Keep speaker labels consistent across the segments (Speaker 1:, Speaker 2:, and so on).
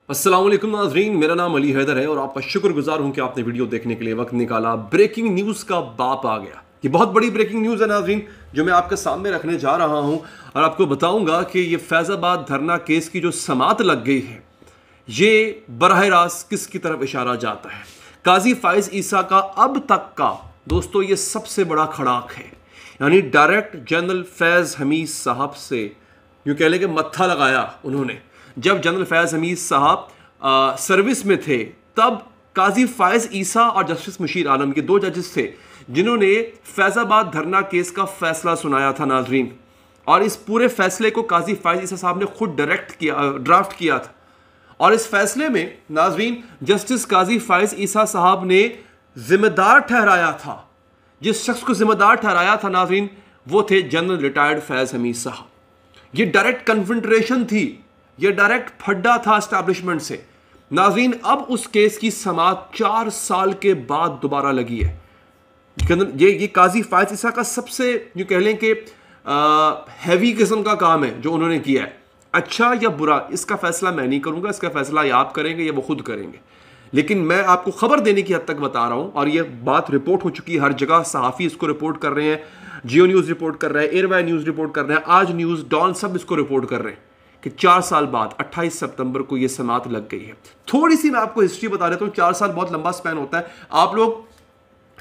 Speaker 1: अस्सलाम वालेकुम नाज़रीन, मेरा नाम अली हैदर है और आपका शुक्रगुजार हूं कि आपने वीडियो देखने के लिए वक्त निकाला। ब्रेकिंग न्यूज़ का बाप आ गया। ये बहुत बड़ी ब्रेकिंग न्यूज़ है नाज़रीन, जो मैं आपके सामने रखने जा रहा हूं और आपको बताऊंगा कि ये फैज़ाबाद धरना केस की जो समात लग गई है, ये बराह रास्त किसकी तरफ इशारा जाता है। काजी फाइज ईसा का अब तक का दोस्तों ये सबसे बड़ा खड़ाक है, यानी डायरेक्ट जनरल फैज़ हमीद साहब से यूँ कह लें कि मत्था लगाया उन्होंने। जब जनरल फैज़ हमीद साहब सर्विस में थे तब काजी फाइज ईसा और जस्टिस मुशीर आलम के दो जजेस थे जिन्होंने फैज़ाबाद धरना केस का फैसला सुनाया था नाजरीन। और इस पूरे फैसले को काजी फाइज ईसा साहब ने खुद ड्राफ्ट किया था। और इस फैसले में नाजरीन जस्टिस काजी फाइज ईसा साहब ने जिम्मेदार ठहराया था, जिस शख्स को जिम्मेदार ठहराया था नाजरीन वो थे जनरल रिटायर्ड फैज़ हमीद साहब। ये डायरेक्ट कन्फ्रंटेशन थी, ये डायरेक्ट फड्डा था एस्टैब्लिशमेंट से। नाजरीन अब उस केस की समाअत 4 साल के बाद दोबारा लगी है। ये काजी फाइज ईसा का सबसे यूँ कह लें कि हैवी किस्म का काम है जो उन्होंने किया है। अच्छा या बुरा इसका फैसला मैं नहीं करूंगा, इसका फैसला या आप करेंगे या वो खुद करेंगे, लेकिन मैं आपको खबर देने की हद तक बता रहा हूं। और ये बात रिपोर्ट हो चुकी है, हर जगह सहाफ़ी इसको रिपोर्ट कर रहे हैं, जियो न्यूज़ रिपोर्ट कर रहे हैं, एयरवाई न्यूज़ रिपोर्ट कर रहे हैं, आज न्यूज़ डॉन सब इसको रिपोर्ट कर रहे हैं कि 4 साल बाद 28 सितंबर को यह समाअत लग गई है। थोड़ी सी मैं आपको हिस्ट्री बता देता हूं। 4 साल बहुत लंबा स्पैन होता है। आप लोग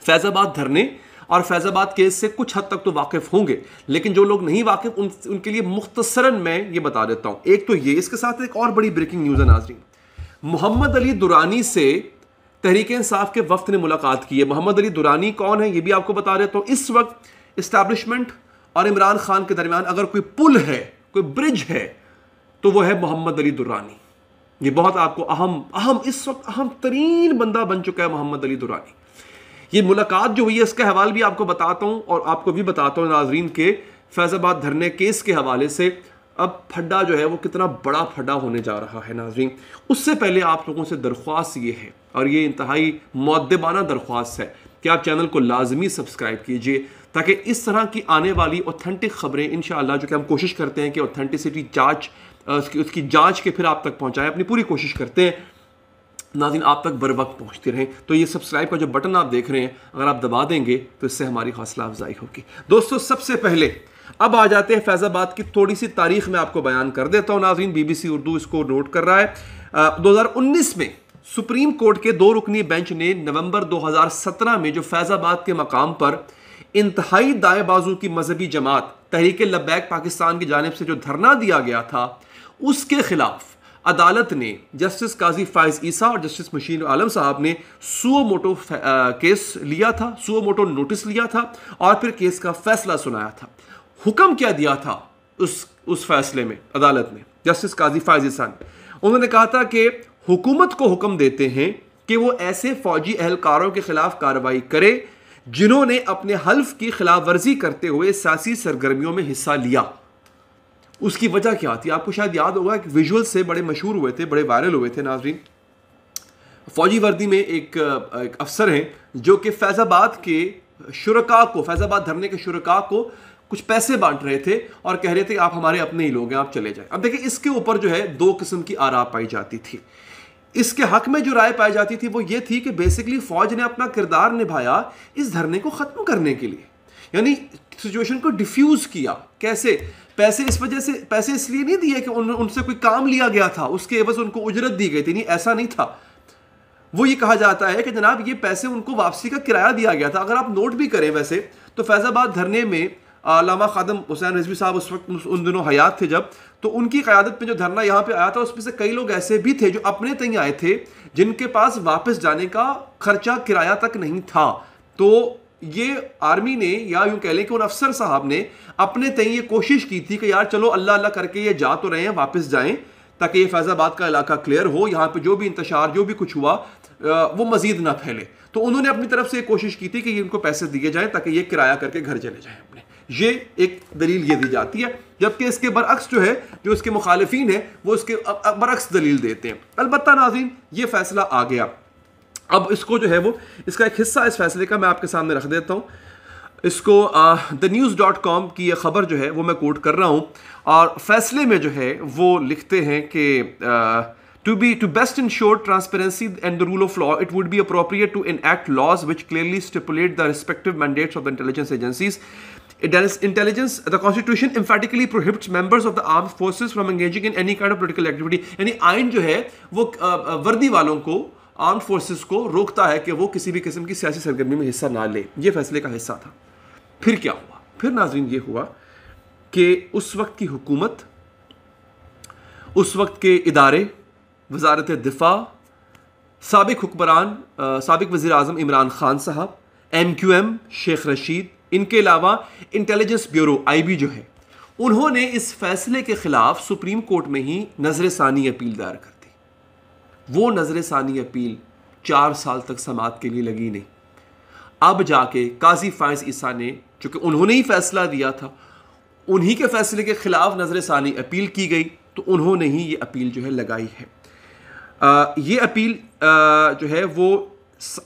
Speaker 1: फैज़ाबाद धरने और फैज़ाबाद केस से कुछ हद तक तो वाकिफ होंगे, लेकिन जो लोग नहीं वाकिफ उनके लिए मुख्तसरन मैं ये बता देता हूं। एक तो ये, इसके साथ एक और बड़ी ब्रेकिंग न्यूज़ है नाज़रीन। मोहम्मद अली दुरानी से तहरीक इंसाफ के वफ्द ने मुलाकात की है। मोहम्मद अली दुरानी कौन है ये भी आपको बता देता हूं। इस वक्त इस्टेब्लिशमेंट और इमरान खान के दरमियान अगर कोई पुल है, कोई ब्रिज है, तो वो है मोहम्मद अली दुरानी। ये बहुत आपको अहम इस वक्त अहम तरीन बंदा बन चुका है मोहम्मद अली दुरानी। ये मुलाकात जो हुई है इसका हवाला भी आपको बताता हूं और आपको भी बताता हूं नाजरीन के फैज़ाबाद धरने केस के हवाले से अब फड्डा जो है वो कितना बड़ा फड्डा होने जा रहा है नाजरीन। उससे पहले आप लोगों से दरख्वास्त ये है, और ये इंतहाई मुअद्दबाना दरख्वास्त है, कि आप चैनल को लाजमी सब्सक्राइब कीजिए ताकि इस तरह की आने वाली ऑथेंटिक खबरें इंशाअल्लाह, जो कि हम कोशिश करते हैं कि ऑथेंटिसिटी उसकी जांच के फिर आप तक पहुंचाएं, अपनी पूरी कोशिश करते हैं नाज़रीन आप तक बर वक्त पहुँचती रहें। तो ये सब्सक्राइब का जो बटन आप देख रहे हैं, अगर आप दबा देंगे तो इससे हमारी हौसला अफजाई होगी। दोस्तों सबसे पहले अब आ जाते हैं फैज़ाबाद की थोड़ी सी तारीख में आपको बयान कर देता हूँ नाज़रीन। BBC उर्दू इसको नोट कर रहा है। 2019 में सुप्रीम कोर्ट के 2 रुकनी बेंच ने नवंबर 2017 में जो फैज़ाबाद के मकाम पर इंतहाई दाएं बाजू की मजहबी जमात तहरीक लब्बैक पाकिस्तान की जानिब से जो धरना दिया गया था, उसके खिलाफ अदालत ने जस्टिस काजी फाइज ईसा और जस्टिस मुशीर आलम साहब ने सुओ मोटो केस लिया था, सुओ मोटो नोटिस लिया था और फिर केस का फैसला सुनाया था। हुक्म क्या दिया था उस फैसले में अदालत ने, जस्टिस काजी फाइज ईसा ने? उन्होंने कहा था कि हुकूमत को हुक्म देते हैं कि वो ऐसे फौजी एहलकारों के खिलाफ कार्रवाई करे जिन्होंने अपने हल्फ की खिलाफ वर्जी करते हुए सियासी सरगर्मियों में हिस्सा लिया। उसकी वजह क्या थी? आपको शायद याद होगा कि विजुअल से बड़े मशहूर हुए थे, बड़े वायरल हुए थे नाजरीन। फौजी वर्दी में एक अफसर हैं जो कि फैज़ाबाद के शुरका को, फैज़ाबाद धरने के शुरका को कुछ पैसे बांट रहे थे और कह रहे थे आप हमारे अपने ही लोग हैं, आप चले जाएं। अब देखिए इसके ऊपर जो है 2 किस्म की आरा पाई जाती थी। इसके हक में जो राय पाई जाती थी वो ये थी कि बेसिकली फौज ने अपना किरदार निभाया इस धरने को ख़त्म करने के लिए, यानी सिचुएशन को डिफ्यूज़ किया। कैसे? पैसे इस वजह से, पैसे इसलिए नहीं दिए कि उनसे कोई काम लिया गया था, उसके एवज उनको उजरत दी गई थी, नहीं ऐसा नहीं था। वो ये कहा जाता है कि जनाब ये पैसे उनको वापसी का किराया दिया गया था। अगर आप नोट भी करें वैसे तो फैज़ाबाद धरने में अल्लामा खादम हुसैन रिजवी साहब उस वक्त उन दिनों हयात थे जब, तो उनकी क़यादत में जो धरना यहाँ पे आया था उसमें से कई लोग ऐसे भी थे जो अपने तय आए थे जिनके पास वापस जाने का खर्चा किराया तक नहीं था। तो ये आर्मी ने या यूं कह लें कि उन अफसर साहब ने अपने तय ये कोशिश की थी कि यार चलो अल्लाह अल्लाह करके ये जा तो रहे हैं, वापस जाएं ताकि ये फैज़ाबाद का इलाका क्लियर हो, यहाँ पे जो भी इंतशार जो भी कुछ हुआ वो मजीद ना फैले। तो उन्होंने अपनी तरफ से कोशिश की थी कि इनको पैसे दिए जाएं ताकि ये किराया करके घर चले जाएं अपने। ये एक दलील ये दी जाती है, जबकि इसके बरअक्स जो है, जो इसके मुखालिफिन है वो इसके बरअक्स दलील देते हैं। अलबत्ता नाज़रीन ये फैसला आ गया। अब इसको जो है वो इसका एक हिस्सा इस फैसले का मैं आपके सामने रख देता हूँ। इसको thenews.com की ये ख़बर जो है वो मैं कोट कर रहा हूँ और फैसले में जो है वो लिखते हैं कि To best ensure transparency and the rule of law, it would be appropriate to enact laws which clearly stipulate the respective mandates of the intelligence agencies. The Constitution emphatically prohibits members of the armed forces from engaging in any kind of political activity. यानी आइन जो है वो वर्दी वालों को, armed forces को रोकता है कि वो किसी भी किस्म की सियासी सरगर्मी में हिस्सा ना ले। ये फैसले का हिस्सा था। फिर क्या हुआ? फिर नाज़रीन ये हुआ कि उस वक्त की हुकूमत, उस वक्त के इदारे, वज़ारत दिफा, साबिक हुक्मरान, साबिक वज़ीर आज़म इमरान खान साहब, MQM शेख रशीद, इनके अलावा इंटेलिजेंस ब्यूरो IB जो है, उन्होंने इस फैसले के खिलाफ सुप्रीम कोर्ट में ही नजर सानी अपील दायर कर दी। वो नजर सानी अपील 4 साल तक समाअत के लिए लगी नहीं। अब जाके काजी फाइज ईसा ने, चूंकि उन्होंने ही फैसला दिया था, उन्हीं के फैसले के खिलाफ नजर सानी अपील की गई, तो उन्होंने ही ये अपील जो है लगाई है। ये अपील जो है वो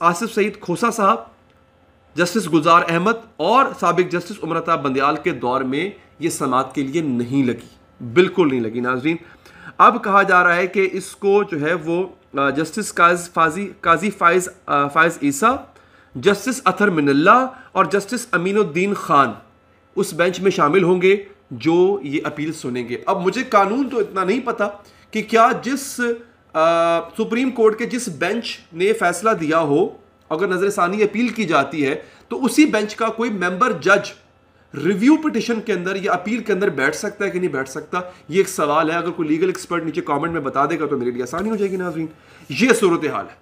Speaker 1: आसिफ सईद खोसा साहब, जस्टिस गुलजार अहमद और साबिक जस्टिस उमरता बंदयाल के दौर में ये समाअत के लिए नहीं लगी, बिल्कुल नहीं लगी नाज़रीन। अब कहा जा रहा है कि इसको जो है वो जस्टिस काजी फाइज ईसा, जस्टिस अथर मिनल्ला और जस्टिस अमीनुद्दीन खान उस बेंच में शामिल होंगे जो ये अपील सुनेंगे। अब मुझे कानून तो इतना नहीं पता कि क्या जिस सुप्रीम कोर्ट के जिस बेंच ने फैसला दिया हो, अगर नजर सानी अपील की जाती है तो उसी बेंच का कोई मेंबर जज रिव्यू पिटिशन के अंदर या अपील के अंदर बैठ सकता है कि नहीं बैठ सकता, ये एक सवाल है। अगर कोई लीगल एक्सपर्ट नीचे कमेंट में बता देगा तो मेरे लिए आसानी हो जाएगी नाज़रीन। ये सूरत हाल है।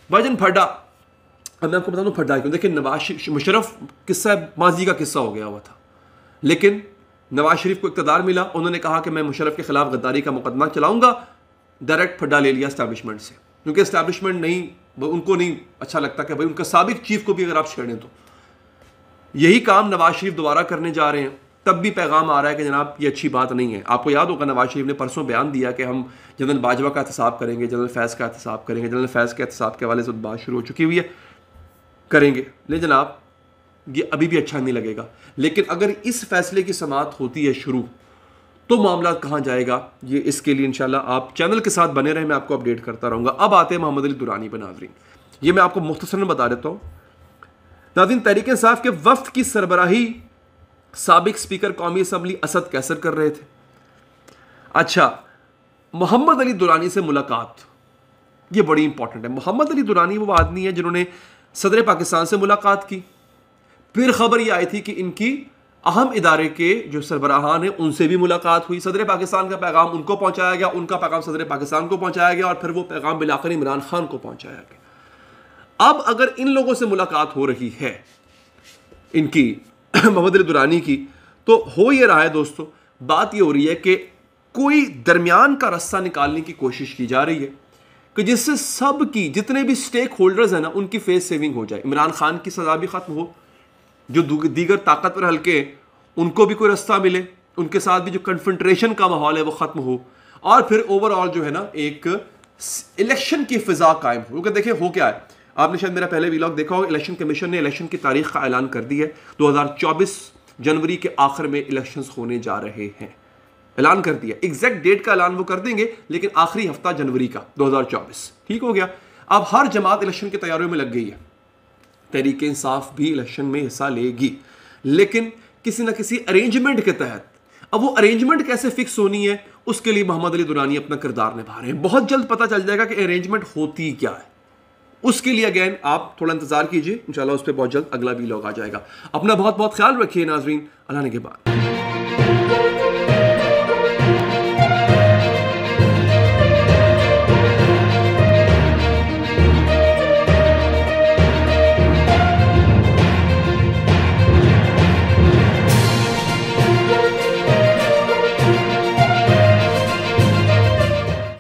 Speaker 1: भाईजान फड्डा, अब मैं आपको बता दूं फड्डा क्यों। देखिए नवाज मुशर्रफ किस्सा माजी का किस्सा हो गया हुआ था, लेकिन नवाज शरीफ को इक़्तिदार मिला, उन्होंने कहा कि मैं मुशर्रफ के खिलाफ गद्दारी का मुकदमा चलाऊंगा, डायरेक्ट फड्डा ले लिया एस्टैब्लिशमेंट से, क्योंकि एस्टैब्लिशमेंट नहीं, उनको नहीं अच्छा लगता कि भाई उनका साबिक चीफ को भी अगर आप छेड़ें तो। यही काम नवाज शरीफ दोबारा करने जा रहे हैं। तब भी पैगाम आ रहा है कि जनाब ये अच्छी बात नहीं है। आपको याद होगा नवाज शरीफ ने परसों बयान दिया कि हम जनरल बाजवा का एहतसाब करेंगे, जनरल फैज़ का एहतसाब करेंगे। जनरल फैज़ के एहतसाब के हवाले से बात शुरू हो चुकी हुई है, करेंगे, लेकिन जनाब ये अभी भी अच्छा नहीं लगेगा। लेकिन अगर इस फैसले की समाअत होती है शुरू, तो मामला कहाँ जाएगा, ये इसके लिए इंशाल्लाह आप चैनल के साथ बने रहें, मैं आपको अपडेट करता रहूँगा। अब आते हैं मोहम्मद अली दुरानी पर नाज़रीन, ये मैं आपको मुख्तसरन बता देता हूँ नाज़रीन। तहरीक इंसाफ के वफ्द की सरबराही साबिक स्पीकर कौमी असम्बली असद कैसर कर रहे थे। अच्छा, मोहम्मद अली दुरानी से मुलाकात, ये बड़ी इंपॉर्टेंट है। मोहम्मद अली दुरानी वो आदमी है जिन्होंने सदर पाकिस्तान से मुलाकात की। फिर खबर ये आई थी कि इनकी अहम इदारे के जो सरबराहान हैं उनसे भी मुलाकात हुई। सदर पाकिस्तान का पैगाम उनको पहुंचाया गया, उनका पैगाम सदर पाकिस्तान को पहुंचाया गया और फिर वो पैगाम बिलाखिर इमरान खान को पहुंचाया गया। अब अगर इन लोगों से मुलाकात हो रही है इनकी मोहम्मद अली दुरानी की, तो हो ये रहा है दोस्तों, बात ये हो रही है कि कोई दरमियान का रास्ता निकालने की कोशिश की जा रही है कि जिससे सब की, जितने भी स्टेक होल्डर्स हैं ना, उनकी फेस सेविंग हो जाए। इमरान खान की सजा भी खत्म हो, जो दीगर ताकतवर हल्के उनको भी कोई रास्ता मिले, उनके साथ भी जो कन्फ्रंट्रेशन का माहौल है वो खत्म हो, और फिर ओवरऑल जो है ना एक इलेक्शन की फिजा कायम हो। क्योंकि देखिए हो क्या है, आपने शायद मेरा पहले व्लॉग देखा होगा, इलेक्शन कमीशन ने इलेक्शन की तारीख का ऐलान कर दी है। 2024 जनवरी के आखिर में इलेक्शंस होने जा रहे हैं, ऐलान कर दिया। एग्जैक्ट डेट का ऐलान वो कर देंगे, लेकिन आखिरी हफ्ता जनवरी का 2024, ठीक हो गया। अब हर जमात इलेक्शन की तैयारियों में लग गई है। तहरीक इंसाफ भी इलेक्शन में हिस्सा लेगी, लेकिन किसी ना किसी अरेंजमेंट के तहत। अब वो अरेंजमेंट कैसे फिक्स होनी है, उसके लिए मोहम्मद अली दुरानी अपना किरदार निभा रहे हैं। बहुत जल्द पता चल जाएगा कि अरेंजमेंट होती क्या है। उसके लिए अगेन आप थोड़ा इंतजार कीजिए, इंशाल्लाह उस पर बहुत जल्द अगला व्लॉग आ जाएगा। अपना बहुत बहुत ख्याल रखिए नाजरीन, अल्लाह ने के बाद।